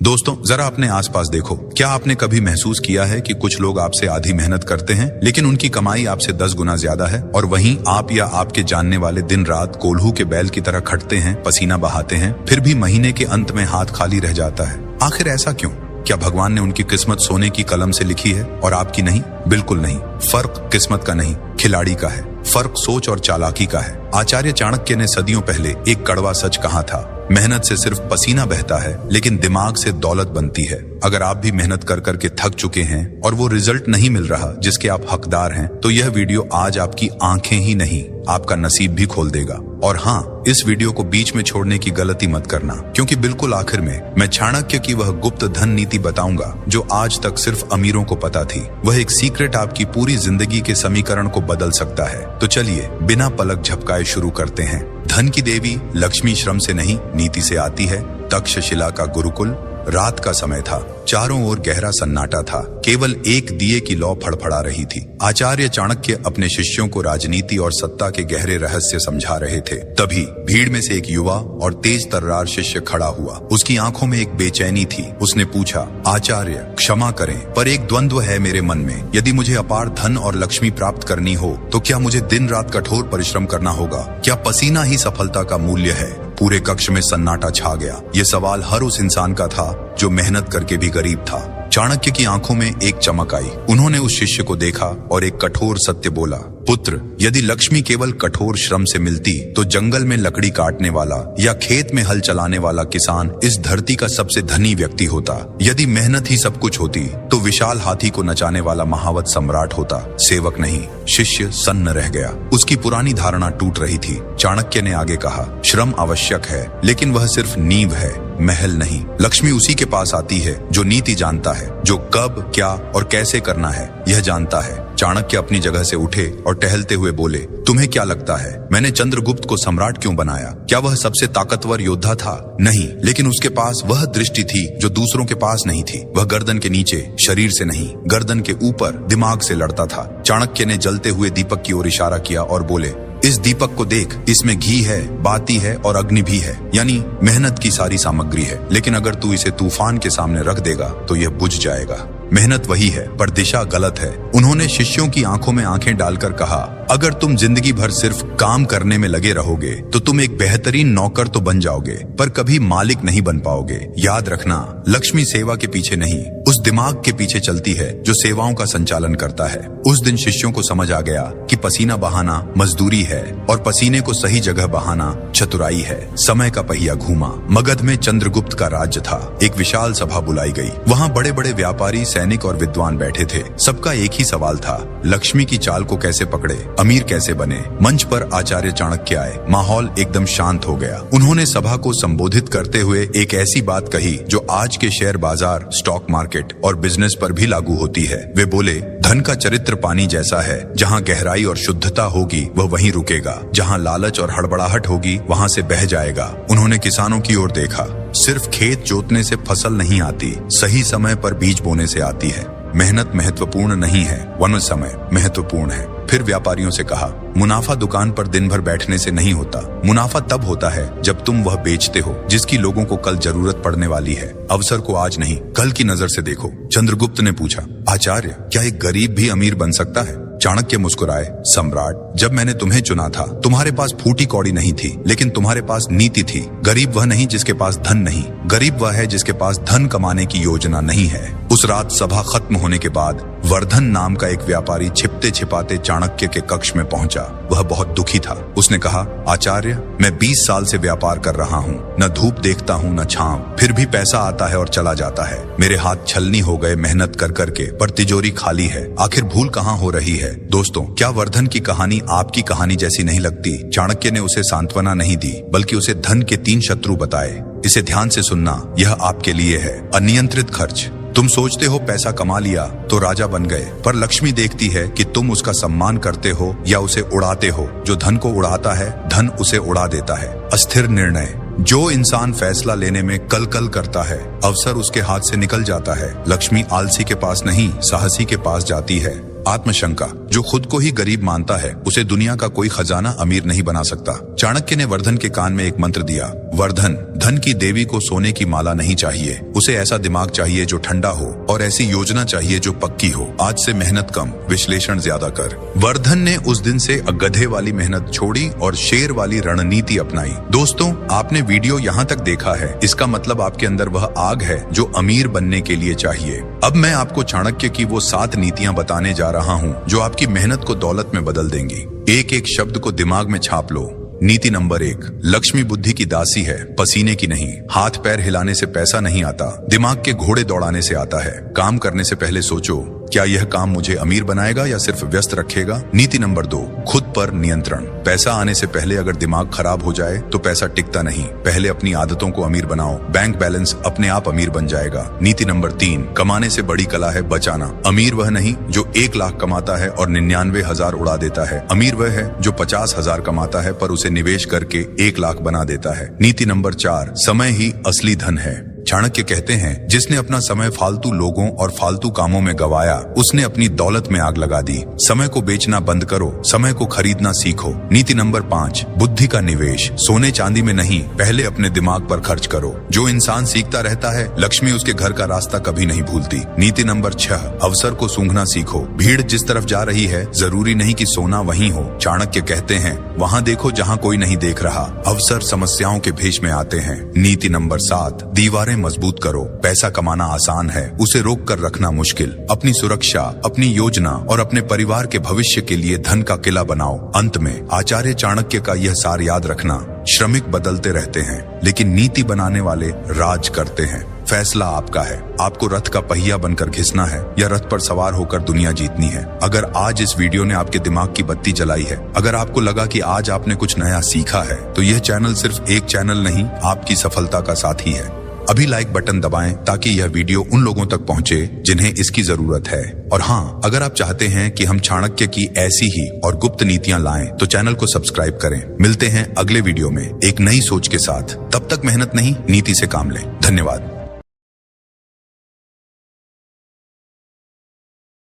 दोस्तों, जरा अपने आसपास देखो। क्या आपने कभी महसूस किया है कि कुछ लोग आपसे आधी मेहनत करते हैं लेकिन उनकी कमाई आपसे 10 गुना ज्यादा है, और वहीं आप या आपके जानने वाले दिन रात कोल्हू के बैल की तरह खटते हैं, पसीना बहाते हैं, फिर भी महीने के अंत में हाथ खाली रह जाता है। आखिर ऐसा क्यों? क्या भगवान ने उनकी किस्मत सोने की कलम से लिखी है और आपकी नहीं? बिल्कुल नहीं। फर्क किस्मत का नहीं, खिलाड़ी का है। फर्क सोच और चालाकी का है। आचार्य चाणक्य ने सदियों पहले एक कड़वा सच कहा था, मेहनत से सिर्फ पसीना बहता है लेकिन दिमाग से दौलत बनती है। अगर आप भी मेहनत कर करके थक चुके हैं और वो रिजल्ट नहीं मिल रहा जिसके आप हकदार हैं, तो यह वीडियो आज आपकी आंखें ही नहीं, आपका नसीब भी खोल देगा। और हाँ, इस वीडियो को बीच में छोड़ने की गलती मत करना, क्योंकि बिल्कुल आखिर में मैं चाणक्य की वह गुप्त धन नीति बताऊंगा जो आज तक सिर्फ अमीरों को पता थी। वह एक सीक्रेट आपकी पूरी जिंदगी के समीकरण को बदल सकता है। तो चलिए बिना पलक झपकाए शुरू करते हैं। धन की देवी लक्ष्मी श्रम से नहीं, नीति से आती है। तक्षशिला का गुरुकुल। रात का समय था, चारों ओर गहरा सन्नाटा था, केवल एक दिए की लौ फड़फड़ा रही थी। आचार्य चाणक्य अपने शिष्यों को राजनीति और सत्ता के गहरे रहस्य समझा रहे थे। तभी भीड़ में से एक युवा और तेज तर्रार शिष्य खड़ा हुआ। उसकी आंखों में एक बेचैनी थी। उसने पूछा, आचार्य क्षमा करें, पर एक द्वंद्व है मेरे मन में। यदि मुझे अपार धन और लक्ष्मी प्राप्त करनी हो तो क्या मुझे दिन रात कठोर परिश्रम करना होगा? क्या पसीना ही सफलता का मूल्य है? पूरे कक्ष में सन्नाटा छा गया। ये सवाल हर उस इंसान का था जो मेहनत करके भी गरीब था। चाणक्य की आंखों में एक चमक आई। उन्होंने उस शिष्य को देखा और एक कठोर सत्य बोला, पुत्र, यदि लक्ष्मी केवल कठोर श्रम से मिलती तो जंगल में लकड़ी काटने वाला या खेत में हल चलाने वाला किसान इस धरती का सबसे धनी व्यक्ति होता। यदि मेहनत ही सब कुछ होती तो विशाल हाथी को नचाने वाला महावत सम्राट होता, सेवक नहीं। शिष्य सन्न रह गया। उसकी पुरानी धारणा टूट रही थी। चाणक्य ने आगे कहा, श्रम आवश्यक है लेकिन वह सिर्फ नींव है, महल नहीं। लक्ष्मी उसी के पास आती है जो नीति जानता है, जो कब, क्या और कैसे करना है यह जानता है। चाणक्य अपनी जगह से उठे और टहलते हुए बोले, तुम्हें क्या लगता है मैंने चंद्रगुप्त को सम्राट क्यों बनाया? क्या वह सबसे ताकतवर योद्धा था? नहीं, लेकिन उसके पास वह दृष्टि थी जो दूसरों के पास नहीं थी। वह गर्दन के नीचे, शरीर से नहीं, गर्दन के ऊपर, दिमाग से लड़ता था। चाणक्य ने जलते हुए दीपक की ओर इशारा किया और बोले, इस दीपक को देख, इसमें घी है, बाती है और अग्नि भी है, यानी मेहनत की सारी सामग्री है। लेकिन अगर तू इसे तूफान के सामने रख देगा तो यह बुझ जाएगा। मेहनत वही है पर दिशा गलत है। उन्होंने शिष्यों की आंखों में आंखें डालकर कहा, अगर तुम जिंदगी भर सिर्फ काम करने में लगे रहोगे तो तुम एक बेहतरीन नौकर तो बन जाओगे पर कभी मालिक नहीं बन पाओगे। याद रखना, लक्ष्मी सेवा के पीछे नहीं, उस दिमाग के पीछे चलती है जो सेवाओं का संचालन करता है। उस दिन शिष्यों को समझ आ गया कि पसीना बहाना मजदूरी है और पसीने को सही जगह बहाना चतुराई है। समय का पहिया घूमा। मगध में चंद्रगुप्त का राज्य था। एक विशाल सभा बुलाई गई। वहाँ बड़े बड़े व्यापारी, सैनिक और विद्वान बैठे थे। सबका एक ही सवाल था, लक्ष्मी की चाल को कैसे पकड़े, अमीर कैसे बने। मंच पर आचार्य चाणक्य आए। माहौल एकदम शांत हो गया। उन्होंने सभा को संबोधित करते हुए एक ऐसी बात कही जो आज के शेयर बाजार, स्टॉक मार्केट और बिजनेस पर भी लागू होती है। वे बोले, धन का चरित्र पानी जैसा है, जहाँ गहराई और शुद्धता होगी वह वहीं रुकेगा, जहाँ लालच और हड़बड़ाहट होगी वहाँ से बह जाएगा। उन्होंने किसानों की ओर देखा। सिर्फ खेत जोतने से फसल नहीं आती, सही समय पर बीज बोने से आती है। मेहनत महत्वपूर्ण नहीं है, वरन समय महत्वपूर्ण है। फिर व्यापारियों से कहा, मुनाफा दुकान पर दिन भर बैठने से नहीं होता। मुनाफा तब होता है जब तुम वह बेचते हो जिसकी लोगों को कल जरूरत पड़ने वाली है। अवसर को आज नहीं, कल की नजर से देखो। चंद्रगुप्त ने पूछा, आचार्य, क्या एक गरीब भी अमीर बन सकता है? चाणक्य मुस्कुराए, सम्राट, जब मैंने तुम्हें चुना था तुम्हारे पास फूटी कौड़ी नहीं थी, लेकिन तुम्हारे पास नीति थी। गरीब वह नहीं जिसके पास धन नहीं, गरीब वह है जिसके पास धन कमाने की योजना नहीं है। उस रात सभा खत्म होने के बाद वर्धन नाम का एक व्यापारी छिपते छिपाते चाणक्य के कक्ष में पहुंचा। वह बहुत दुखी था। उसने कहा, आचार्य, मैं 20 साल से व्यापार कर रहा हूँ, न धूप देखता हूँ न छांव, फिर भी पैसा आता है और चला जाता है। मेरे हाथ छलनी हो गए मेहनत कर करके, पर तिजोरी खाली है। आखिर भूल कहाँ हो रही है? दोस्तों, क्या वर्धन की कहानी आपकी कहानी जैसी नहीं लगती? चाणक्य ने उसे सांत्वना नहीं दी, बल्कि उसे धन के 3 शत्रु बताए। इसे ध्यान से सुनना, यह आपके लिए है। अनियंत्रित खर्च। तुम सोचते हो पैसा कमा लिया तो राजा बन गए, पर लक्ष्मी देखती है कि तुम उसका सम्मान करते हो या उसे उड़ाते हो। जो धन को उड़ाता है, धन उसे उड़ा देता है। अस्थिर निर्णय। जो इंसान फैसला लेने में कल कल करता है, अवसर उसके हाथ से निकल जाता है। लक्ष्मी आलसी के पास नहीं, साहसी के पास जाती है। आत्मशंका, जो खुद को ही गरीब मानता है उसे दुनिया का कोई खजाना अमीर नहीं बना सकता। चाणक्य ने वर्धन के कान में एक मंत्र दिया, वर्धन, धन की देवी को सोने की माला नहीं चाहिए, उसे ऐसा दिमाग चाहिए जो ठंडा हो और ऐसी योजना चाहिए जो पक्की हो। आज से मेहनत कम, विश्लेषण ज्यादा कर। वर्धन ने उस दिन से गधे वाली मेहनत छोड़ी और शेर वाली रणनीति अपनाई। दोस्तों, आपने वीडियो यहाँ तक देखा है, इसका मतलब आपके अंदर वह आग है जो अमीर बनने के लिए चाहिए। अब मैं आपको चाणक्य की वो 7 नीतियां बताने जा रहा हूँ जो आपकी मेहनत को दौलत में बदल देंगी। एक एक शब्द को दिमाग में छाप लो। नीति नंबर 1, लक्ष्मी बुद्धि की दासी है, पसीने की नहीं। हाथ पैर हिलाने से पैसा नहीं आता, दिमाग के घोड़े दौड़ाने से आता है। काम करने से पहले सोचो, क्या यह काम मुझे अमीर बनाएगा या सिर्फ व्यस्त रखेगा। नीति नंबर 2, खुद पर नियंत्रण। पैसा आने से पहले अगर दिमाग खराब हो जाए तो पैसा टिकता नहीं। पहले अपनी आदतों को अमीर बनाओ, बैंक बैलेंस अपने आप अमीर बन जाएगा। नीति नंबर 3, कमाने से बड़ी कला है बचाना। अमीर वह नहीं जो 1 लाख कमाता है और 99,000 उड़ा देता है। अमीर वह है जो 50,000 कमाता है पर उसे निवेश करके 1 लाख बना देता है। नीति नंबर 4, समय ही असली धन है। चाणक्य कहते हैं, जिसने अपना समय फालतू लोगों और फालतू कामों में गवाया, उसने अपनी दौलत में आग लगा दी। समय को बेचना बंद करो, समय को खरीदना सीखो। नीति नंबर 5, बुद्धि का निवेश। सोने चांदी में नहीं, पहले अपने दिमाग पर खर्च करो। जो इंसान सीखता रहता है, लक्ष्मी उसके घर का रास्ता कभी नहीं भूलती। नीति नंबर 6, अवसर को सूंघना सीखो। भीड़ जिस तरफ जा रही है, जरूरी नहीं कि सोना वहीं हो। चाणक्य कहते हैं, वहां देखो जहां कोई नहीं देख रहा। अवसर समस्याओं के भेष में आते हैं। नीति नंबर 7, दीवारें मजबूत करो। पैसा कमाना आसान है, उसे रोक कर रखना मुश्किल। अपनी सुरक्षा, अपनी योजना और अपने परिवार के भविष्य के लिए धन का किला बनाओ। अंत में आचार्य चाणक्य का यह सार याद रखना, श्रमिक बदलते रहते हैं लेकिन नीति बनाने वाले राज करते हैं। फैसला आपका है, आपको रथ का पहिया बनकर घिसना है या रथ पर सवार होकर दुनिया जीतनी है। अगर आज इस वीडियो ने आपके दिमाग की बत्ती जलाई है, अगर आपको लगा कि आज आपने कुछ नया सीखा है, तो यह चैनल सिर्फ एक चैनल नहीं, आपकी सफलता का साथी है। अभी लाइक बटन दबाएं ताकि यह वीडियो उन लोगों तक पहुंचे जिन्हें इसकी जरूरत है। और हाँ, अगर आप चाहते हैं कि हम चाणक्य की ऐसी ही और गुप्त नीतियां लाएं, तो चैनल को सब्सक्राइब करें। मिलते हैं अगले वीडियो में एक नई सोच के साथ। तब तक मेहनत नहीं, नीति से काम लें। धन्यवाद।